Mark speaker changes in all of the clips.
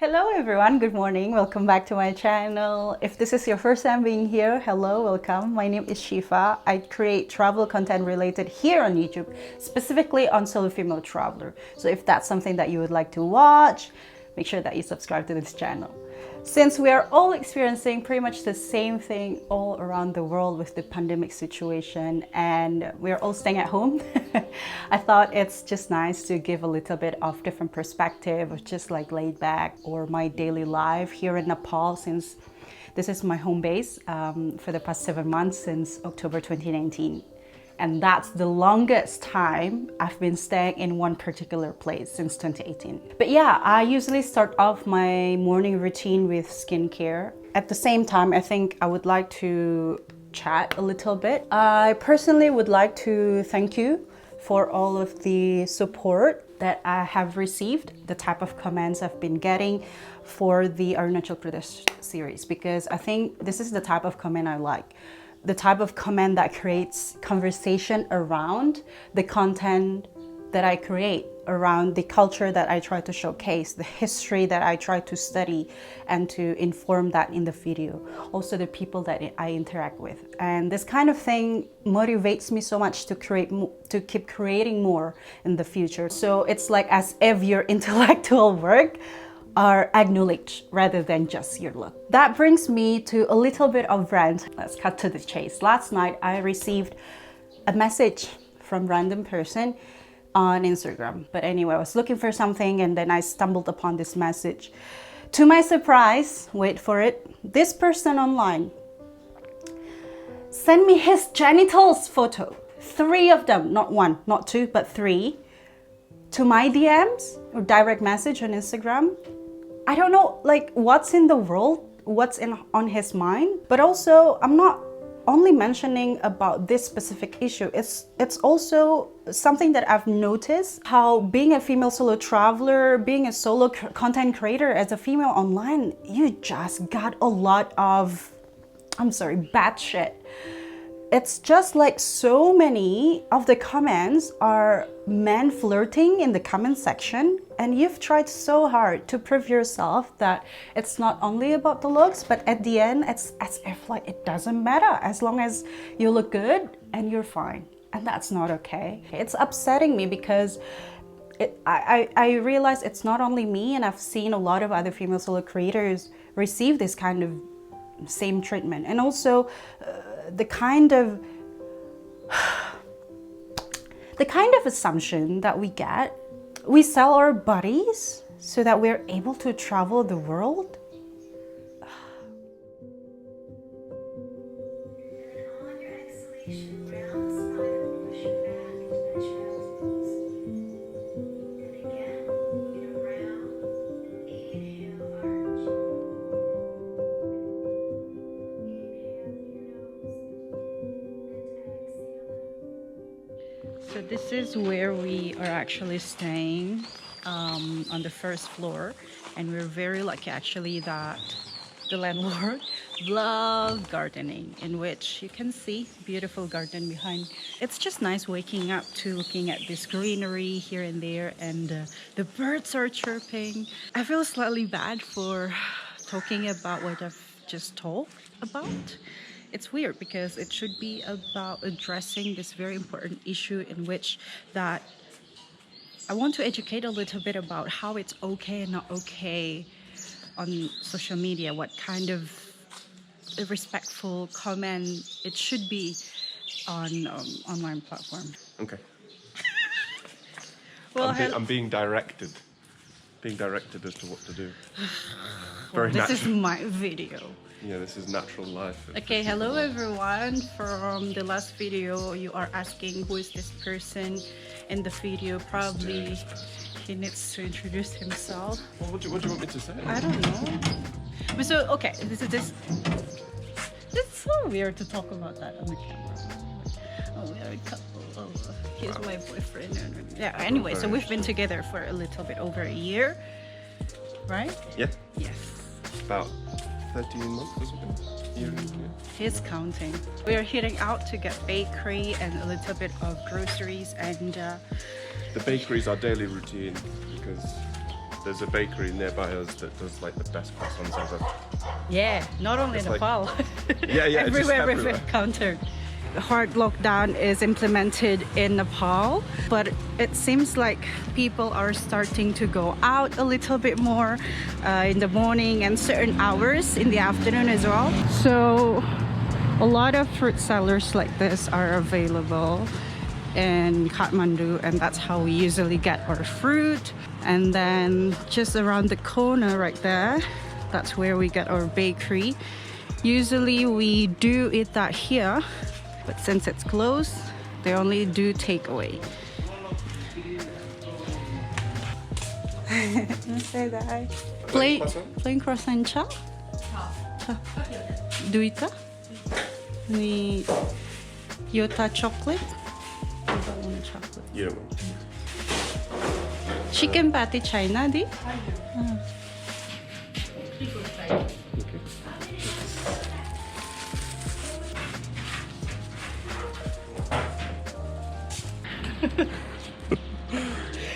Speaker 1: Hello everyone, good morning. Welcome back to my channel. If this is your first time being here, hello, welcome. My name is Shifa. I create travel content related here on YouTube, specifically on solo female traveler. So if that's something that you would like to watch, make sure that you subscribe to this channel. Since we are all experiencing pretty much the same thing all around the world with the pandemic situation and we're all staying at home, I thought it's just nice to give a little bit of different perspective of just like laid back or my daily life here in Nepal, since this is my home base for the past 7 months since October 2019. And that's the longest time I've been staying in one particular place since 2018. But yeah, I usually start off my morning routine with skincare. At the same time, I think I would like to chat a little bit. I personally would like to thank you for all of the support that I have received, the type of comments I've been getting for the Arunachal Pradesh series, because I think this is the type of comment I like. The type of comment that creates conversation around the content that I create, around the culture that I try to showcase, the history that I try to study and to inform that in the video. Also the people that I interact with. And this kind of thing motivates me so much to keep creating more in the future. So it's like as if your intellectual work are acknowledged rather than just your look. That brings me to a little bit of rant. Let's cut to the chase. Last night I received a message from random person on Instagram. But anyway, I was looking for something and then I stumbled upon this message. To my surprise, wait for it, this person online sent me his genitals photo. 3 of them, not 1, not 2, but 3, to my DMs or direct message on Instagram. I don't know like what's in the world, what's on his mind, but also I'm not only mentioning about this specific issue. It's also something that I've noticed, how being a female solo traveler, being a solo content creator as a female online, you just got a lot of, bad shit. It's just like so many of the comments are men flirting in the comment section, and you've tried so hard to prove yourself that it's not only about the looks, but at the end it's as if like it doesn't matter as long as you look good and you're fine. And that's not okay. It's upsetting me because I realize it's not only me, and I've seen a lot of other female solo creators receive this kind of same treatment. And also the kind of assumption that we get, we sell our bodies so that we're able to travel the world. So this is where we are actually staying on the first floor, and we're very lucky actually that the landlord loves gardening, in which you can see beautiful garden behind. It's just nice waking up to looking at this greenery here and there, and the birds are chirping. I feel slightly bad for talking about what I've just talked about. It's weird because it should be about addressing this very important issue, in which that I want to educate a little bit about how it's okay and not okay on social media, what kind of respectful comment it should be on online platform.
Speaker 2: Okay.
Speaker 1: Well,
Speaker 2: I'm being directed as to what to do.
Speaker 1: Well, this is my video.
Speaker 2: Yeah, this is natural life.
Speaker 1: Okay, hello everyone. From the last video, you are asking who is this person in the video. Probably he needs to introduce himself.
Speaker 2: Well, what do you want me to say?
Speaker 1: I don't know. So, okay, this it's so weird to talk about that on the camera. Oh, we are a couple. Oh, here's my boyfriend. Yeah, anyway, so we've been together for a little bit over a year, right?
Speaker 2: Yeah.
Speaker 1: Yes.
Speaker 2: About 13 months or something. Yeah.
Speaker 1: He's counting. We are heading out to get bakery and a little bit of groceries, and
Speaker 2: The bakery is our daily routine because There's a bakery nearby us that does like the best croissants ever.
Speaker 1: Yeah, not only
Speaker 2: It's
Speaker 1: Nepal.
Speaker 2: Yeah, yeah, it's just
Speaker 1: everywhere we've
Speaker 2: everywhere.
Speaker 1: encountered. The hard lockdown is implemented in Nepal, but it seems like people are starting to go out a little bit more in the morning and certain hours in the afternoon as well. So a lot of fruit sellers like this are available in Kathmandu, and that's how we usually get our fruit. And then just around the corner right there, that's where we get our bakery. Usually we do eat that here, but since it's closed, they only do takeaway. Say that. Plain croissant cha? Cha. Duita? Ni Yota chocolate? I don't want a chocolate.
Speaker 2: You don't want.
Speaker 1: Chicken patty China di?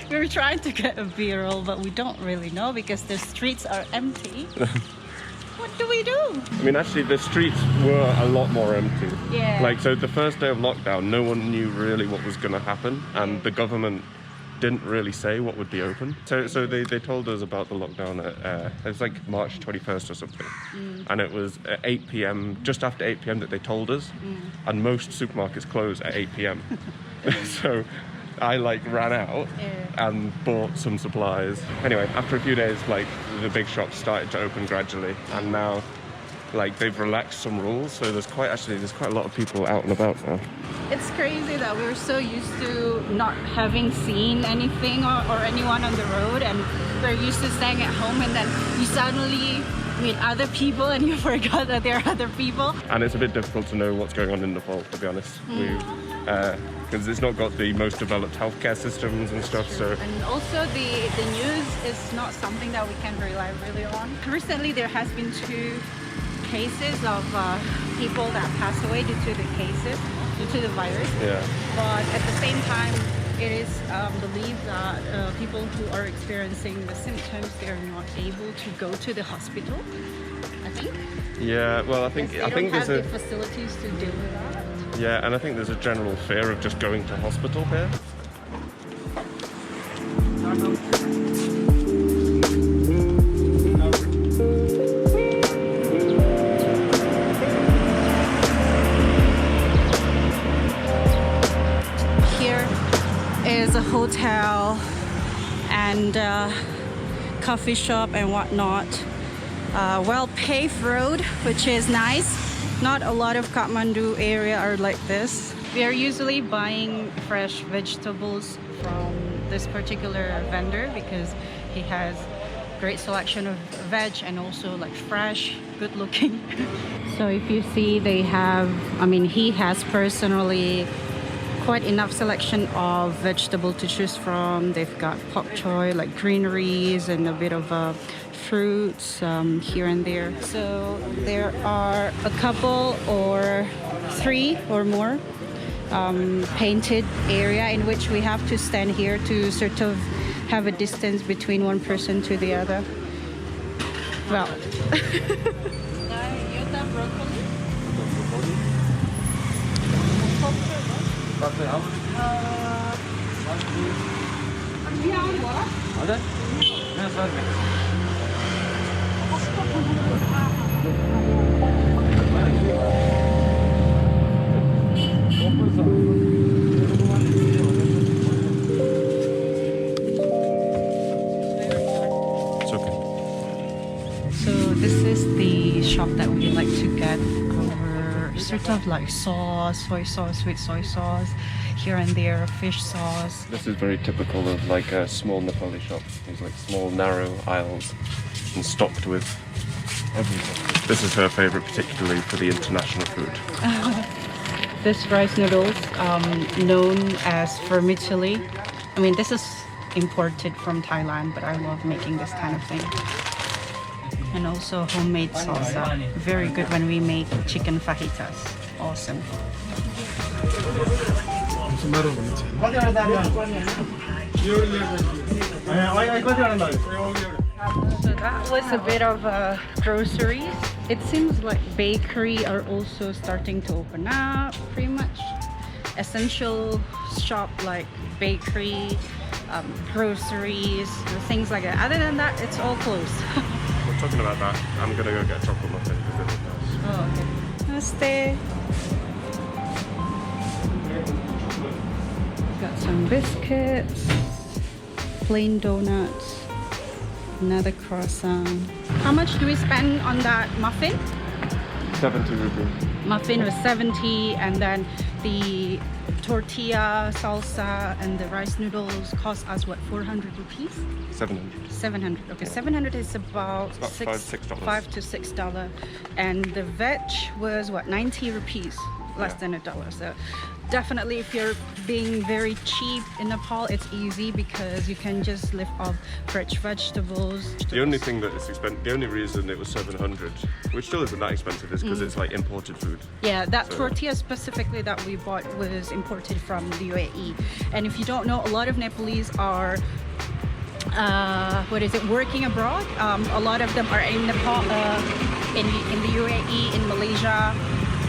Speaker 1: We were trying to get a B-roll, but we don't really know because the streets are empty. What do we do?
Speaker 2: I mean, actually, the streets were a lot more empty.
Speaker 1: Yeah.
Speaker 2: Like, so the first day of lockdown, no one knew really what was going to happen, and the government didn't really say what would be open. So they told us about the lockdown at, it was like March 21st or something. And it was at 8 p.m, just after 8 p.m. that they told us. And most supermarkets close at 8 p.m. So I like ran out and bought some supplies. Anyway, after a few days, like the big shops started to open gradually, and now like they've relaxed some rules, so there's quite a lot of people out and about now.
Speaker 1: It's crazy that we're so used to not having seen anything or anyone on the road, and we're used to staying at home, and then you suddenly meet other people and you forgot that there are other people.
Speaker 2: And it's a bit difficult to know what's going on in Nepal, to be honest. Because it's not got the most developed healthcare systems and stuff, so...
Speaker 1: And also the news is not something that we can rely really on. Recently there has been 2 cases of people that passed away due to the virus.
Speaker 2: Yeah.
Speaker 1: But at the same time, it is believed that people who are experiencing the symptoms, they're not able to go to the hospital, I think.
Speaker 2: Yeah, well, I think
Speaker 1: They don't have the facilities to deal with that.
Speaker 2: Yeah, and I think there's a general fear of just going to hospital here.
Speaker 1: Here is a hotel and coffee shop and whatnot. Well-paved road, which is nice. Not a lot of Kathmandu area are like this. We are usually buying fresh vegetables from this particular vendor because he has great selection of veg and also like fresh, good looking. So if you see, they have, he has personally quite enough selection of vegetable to choose from. They've got pak choy, like greeneries, and a bit of fruits here and there. So there are a couple or 3 or more painted area in which we have to stand here to sort of have a distance between one person to the other. Well.
Speaker 2: It's okay.
Speaker 1: So this is the shop that we like to get our sort of like sauce, soy sauce, sweet soy sauce, here and there, fish sauce.
Speaker 2: This is very typical of like a small Nepali shop. These like small narrow aisles and stocked with everything. This is her favourite, particularly for the international food.
Speaker 1: This rice noodles, known as vermicelli. This is imported from Thailand, but I love making this kind of thing. And also homemade salsa. Very good when we make chicken fajitas. Awesome. So that was a bit of groceries. It seems like bakery are also starting to open up, pretty much. Essential shop like bakery, groceries, things like that. Other than that, it's all closed.
Speaker 2: We're talking about that. I'm gonna go get a chocolate muffin because they look nice.
Speaker 1: Oh, okay. Namaste. Got some biscuits, plain donuts, another croissant. How much do we spend on that muffin?
Speaker 2: 70 rupees.
Speaker 1: Muffin was 70, and then the tortilla, salsa, and the rice noodles cost us what, 400 rupees?
Speaker 2: 700.
Speaker 1: 700. Okay, 700 is about
Speaker 2: It's about $5
Speaker 1: $5 to $6, and the veg was what, 90 rupees, less than $1. So definitely, if you're being very cheap in Nepal, it's easy because you can just live off fresh vegetables.
Speaker 2: The only thing that is expensive, the only reason it was 700, which still isn't that expensive, is because it's like imported food.
Speaker 1: Yeah, that
Speaker 2: So-
Speaker 1: tortilla specifically that we bought was imported from the UAE. And if you don't know, a lot of Nepalese are working abroad. A lot of them are in Nepal, in the UAE, in Malaysia.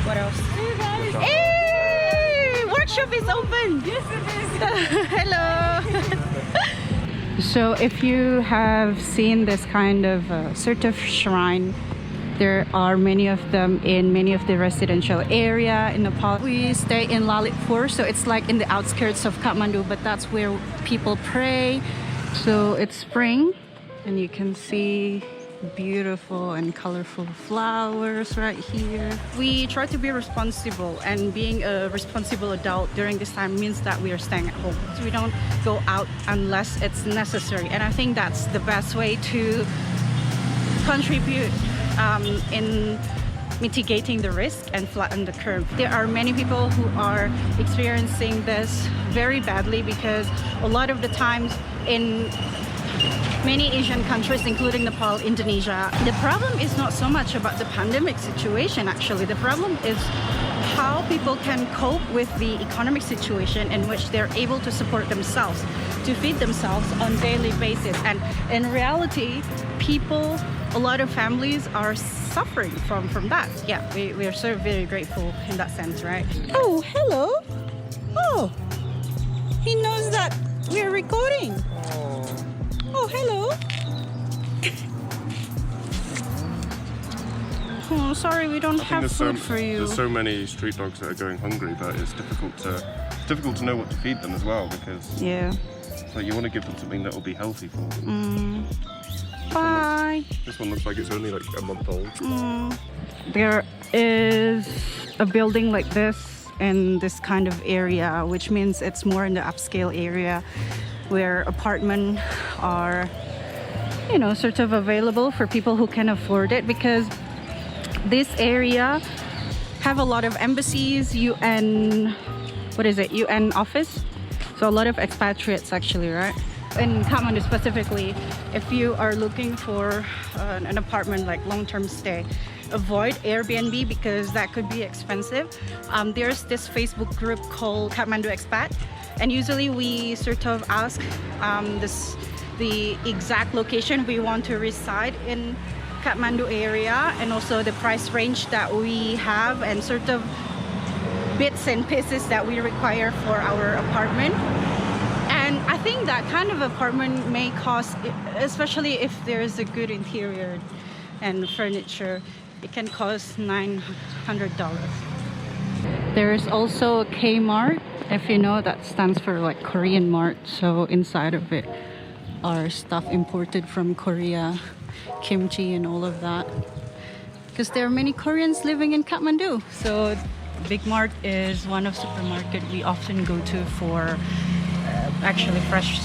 Speaker 1: What else? Hey guys! Hey! Workshop is open! Yes, it is! Hello! So if you have seen this kind of sort of shrine, there are many of them in many of the residential area in Nepal. We stay in Lalitpur, so it's like in the outskirts of Kathmandu, but that's where people pray. So it's spring, and you can see beautiful and colorful flowers right here. We try to be responsible, and being a responsible adult during this time means that we are staying at home. So we don't go out unless it's necessary, and I think that's the best way to contribute in mitigating the risk and flatten the curve. There are many people who are experiencing this very badly because a lot of the times in many Asian countries, including Nepal, Indonesia, the problem is not so much about the pandemic situation actually. The problem is how people can cope with the economic situation in which they're able to support themselves, to feed themselves on a daily basis. And in reality, people, a lot of families are suffering from that. Yeah, we are so very grateful in that sense, right? Oh, hello. Oh, he knows that we're recording. Oh, hello. Oh, sorry, we don't have food for you.
Speaker 2: There's so many street dogs that are going hungry that it's difficult to know what to feed them as well, because
Speaker 1: Yeah.
Speaker 2: so you want to give them something that will be healthy for them.
Speaker 1: Bye.
Speaker 2: This one looks like it's only like a month old.
Speaker 1: There is a building like this in this kind of area, which means it's more in the upscale area where apartments are, you know, sort of available for people who can afford it, because this area have a lot of embassies, UN office, so a lot of expatriates actually, right? In Kathmandu specifically, if you are looking for an apartment like long-term stay, avoid Airbnb because that could be expensive. There's this Facebook group called Kathmandu Expat, and usually we sort of ask the exact location we want to reside in Kathmandu area, and also the price range that we have, and sort of bits and pieces that we require for our apartment. And I think that kind of apartment may cost, especially if there is a good interior and furniture, it can cost $900. There is also a Kmart, if you know, that stands for like Korean Mart. So inside of it are stuff imported from Korea, kimchi and all of that, because there are many Koreans living in Kathmandu. So Big Mart is one of supermarket we often go to for actually fresh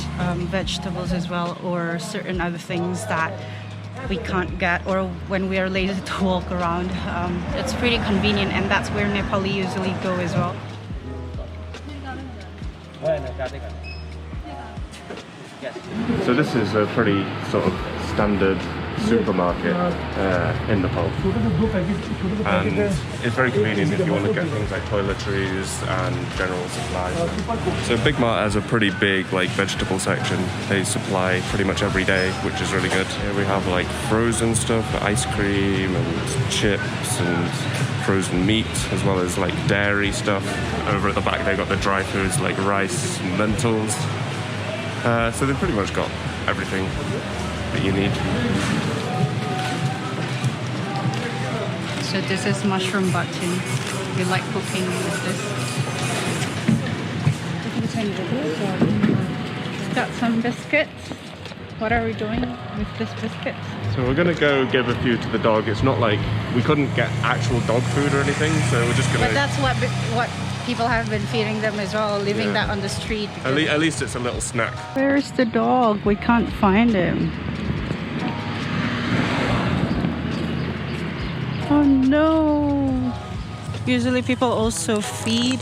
Speaker 1: vegetables as well, or certain other things that we can't get, or when we are lazy to walk around. It's pretty convenient, and that's where Nepali usually go as well.
Speaker 2: So this is a pretty sort of standard supermarket in Nepal. And it's very convenient if you want to get things like toiletries and general supplies. So Big Mart has a pretty big like vegetable section. They supply pretty much every day, which is really good. Here we have like frozen stuff, ice cream and chips and frozen meat, as well as like dairy stuff. Over at the back they got the dry foods like rice and lentils. So they've pretty much got everything that you need.
Speaker 1: So this is mushroom button. We like cooking with this. Got some biscuits. What are we doing with this biscuit?
Speaker 2: So we're gonna go give a few to the dog. It's not like we couldn't get actual dog food or anything, so we're just gonna.
Speaker 1: But that's what people have been feeding them as well, leaving that on the street.
Speaker 2: At least it's a little snack.
Speaker 1: Where is the dog? We can't find him. Oh no! Usually people also feed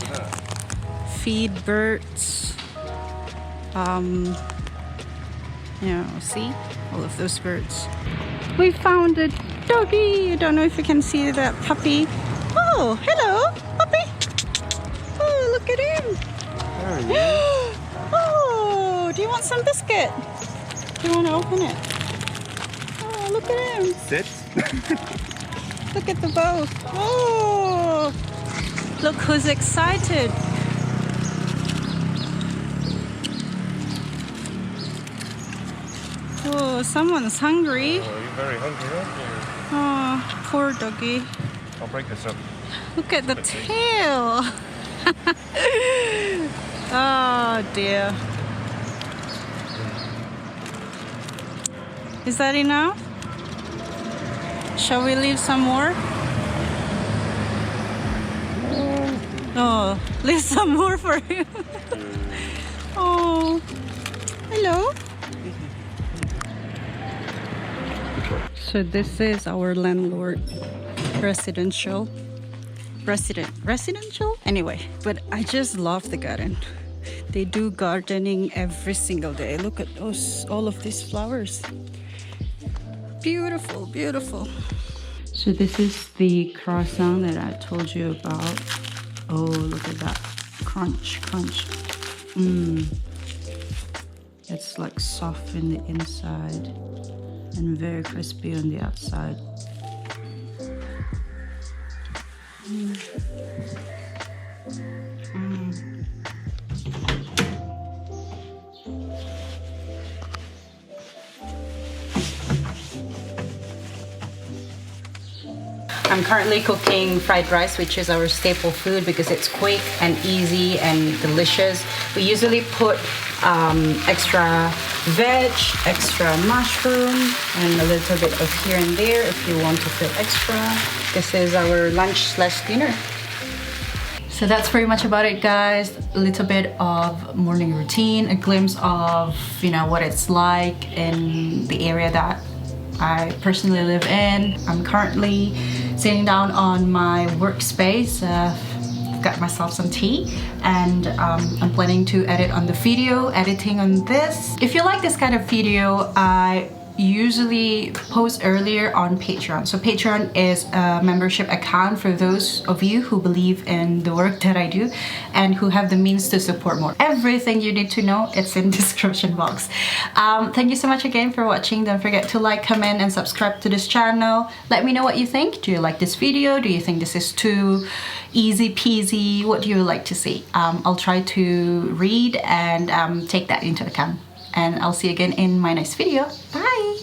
Speaker 1: birds. You know, see all of those birds. We found a doggy. I don't know if you can see that puppy. Oh, hello, puppy. Oh, look at him. Oh, do you want some biscuit? Do you want to open it? Oh, look at him.
Speaker 2: Sit.
Speaker 1: Look at the bow. Oh, look who's excited. Oh, someone's hungry.
Speaker 2: Oh, you're very hungry, aren't you?
Speaker 1: Oh, poor doggy.
Speaker 2: I'll break this up.
Speaker 1: Look at the tail. Oh dear. Is that enough? Shall we leave some more? Oh, leave some more for him. Oh, hello. So this is our landlord residential. Anyway, but I just love the garden. They do gardening every single day. Look at those, all of these flowers. Beautiful, beautiful. So this is the croissant that I told you about. Oh, look at that. Crunch. It's like soft in the inside and very crispy on the outside. I'm currently cooking fried rice, which is our staple food because it's quick and easy and delicious. We usually put extra veg, extra mushroom, and a little bit of here and there if you want to feel extra. This is our lunch/dinner. So that's pretty much about it, guys. A little bit of morning routine, a glimpse of, you know, what it's like in the area that I personally live in. I'm currently sitting down on my workspace. Got myself some tea, and I'm planning to edit on the video, editing on this. If you like this kind of video, I usually post earlier on Patreon. So Patreon is a membership account for those of you who believe in the work that I do and who have the means to support more. Everything you need to know, it's in the description box. Thank you so much again for watching. Don't forget to like, comment, and subscribe to this channel. Let me know what you think. Do you like this video? Do you think this is too easy peasy? What do you like to see? I'll try to read and take that into account. And I'll see you again in my next video. Bye!